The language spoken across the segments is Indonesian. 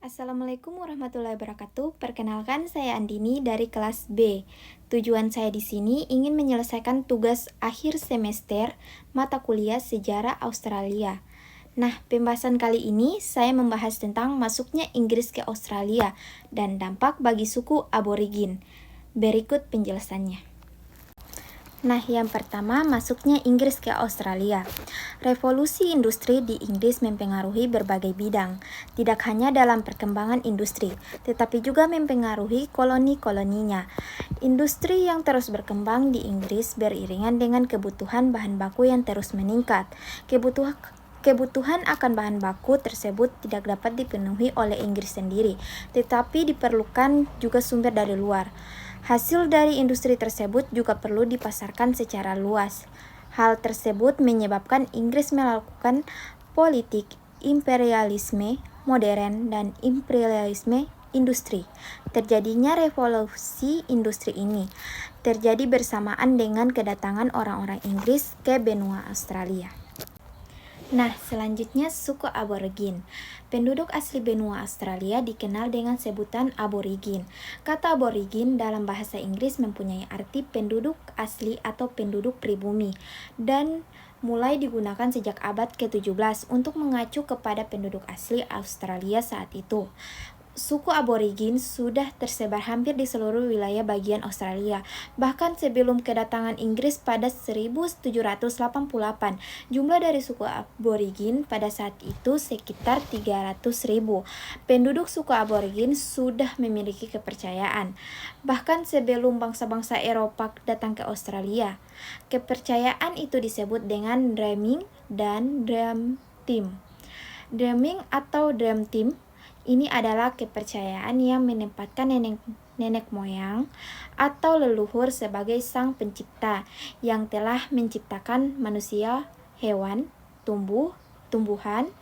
Assalamualaikum warahmatullahi wabarakatuh. Perkenalkan, saya Andini dari kelas B. Tujuan saya di sini ingin menyelesaikan tugas akhir semester mata kuliah Sejarah Australia. Nah, pembahasan kali ini saya membahas tentang masuknya Inggris ke Australia dan dampak bagi suku aborigin. Berikut penjelasannya. Nah, yang pertama, masuknya Inggris ke Australia. Revolusi industri di Inggris mempengaruhi berbagai bidang, tidak hanya dalam perkembangan industri, tetapi juga mempengaruhi koloni-koloninya. Industri yang terus berkembang di Inggris beriringan dengan kebutuhan bahan baku yang terus meningkat. Kebutuhan akan bahan baku tersebut tidak dapat dipenuhi oleh Inggris sendiri, tetapi diperlukan juga sumber dari luar. Hasil dari industri tersebut juga perlu dipasarkan secara luas. Hal tersebut menyebabkan Inggris melakukan politik imperialisme modern dan imperialisme industri. Terjadinya revolusi industri ini terjadi bersamaan dengan kedatangan orang-orang Inggris ke benua Australia. Nah, selanjutnya suku aborigin. Penduduk asli benua Australia dikenal dengan sebutan aborigin. Kata aborigin dalam bahasa Inggris mempunyai arti penduduk asli atau penduduk pribumi dan mulai digunakan sejak abad ke-17 untuk mengacu kepada penduduk asli Australia saat itu. Suku aborigin sudah tersebar hampir di seluruh wilayah bagian Australia. Bahkan sebelum kedatangan Inggris pada 1788, jumlah dari suku aborigin pada saat itu sekitar 300.000. Penduduk suku aborigin sudah memiliki kepercayaan. Bahkan sebelum bangsa-bangsa Eropa datang ke Australia, kepercayaan itu disebut dengan Dreaming dan Dream Team. Dreaming atau Dream Team ini adalah kepercayaan yang menempatkan nenek moyang atau leluhur sebagai sang pencipta yang telah menciptakan manusia, hewan, tumbuhan,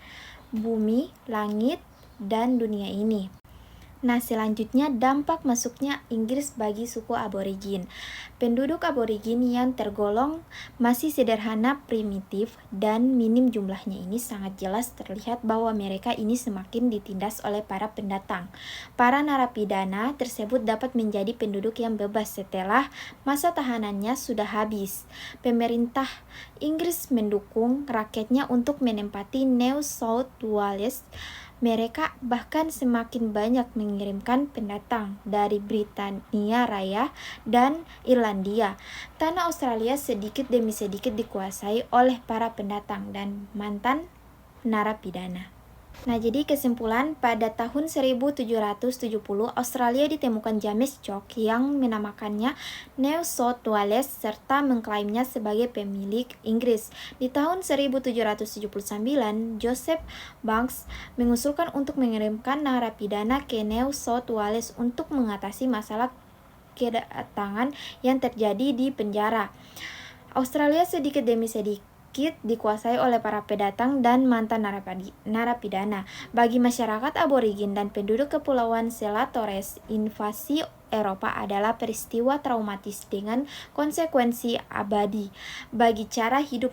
bumi, langit, dan dunia ini. Nah, selanjutnya dampak masuknya Inggris bagi suku aborigin. Penduduk aborigin yang tergolong masih sederhana, primitif, dan minim jumlahnya ini sangat jelas terlihat bahwa mereka ini semakin ditindas oleh para pendatang. Para narapidana tersebut dapat menjadi penduduk yang bebas setelah masa tahanannya sudah habis. Pemerintah Inggris mendukung rakyatnya untuk menempati New South Wales. Mereka bahkan semakin banyak mengirimkan pendatang dari Britania Raya dan Irlandia. Tanah Australia sedikit demi sedikit dikuasai oleh para pendatang dan mantan narapidana. Nah, jadi kesimpulan, pada tahun 1770 Australia ditemukan James Cook yang menamakannya New South Wales serta mengklaimnya sebagai pemilik Inggris. Di tahun 1779 Joseph Banks mengusulkan untuk mengirimkan narapidana ke New South Wales untuk mengatasi masalah kedatangan yang terjadi di penjara. Australia sedikit demi sedikit dikuasai oleh para pendatang dan mantan narapidana. Bagi masyarakat aborigin dan penduduk kepulauan Selat Torres, invasi Eropa adalah peristiwa traumatis dengan konsekuensi abadi bagi cara hidup,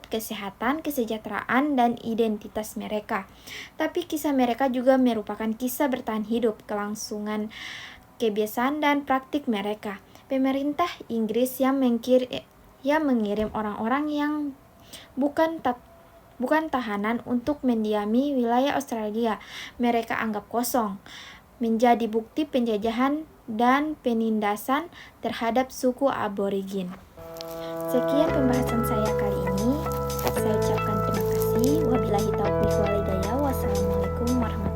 kesehatan, kesejahteraan, dan identitas mereka. Tapi kisah mereka juga merupakan kisah bertahan hidup, kelangsungan kebiasaan dan praktik mereka. Pemerintah Inggris yang mengirim orang-orang yang bukan tahanan untuk mendiami wilayah Australia. Mereka anggap kosong, menjadi bukti penjajahan dan penindasan terhadap suku aborigin. Sekian pembahasan saya kali ini. Saya ucapkan terima kasih. Wabillahi taufiq wal hidayah. Wassalamualaikum warahmatullahi wabarakatuh.